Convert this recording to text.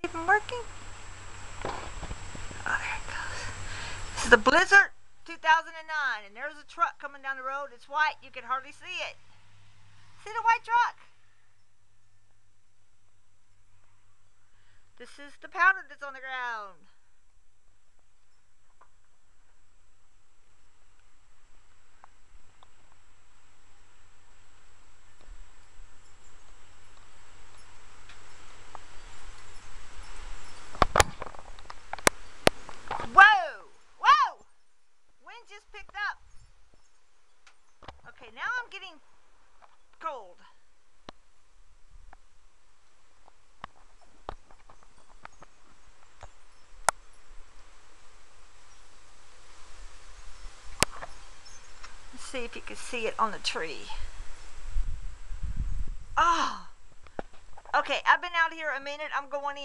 Even working? Oh, there it goes. This is the Blizzard 2009, and there's a truck coming down the road. It's white. You can hardly see it. See the white truck? This is the powder that's on the ground. Whoa! Whoa! Wind just picked up. Okay, now I'm getting cold. Let's see if you can see it on the tree. Oh! Okay, I've been out here a minute. I'm going in.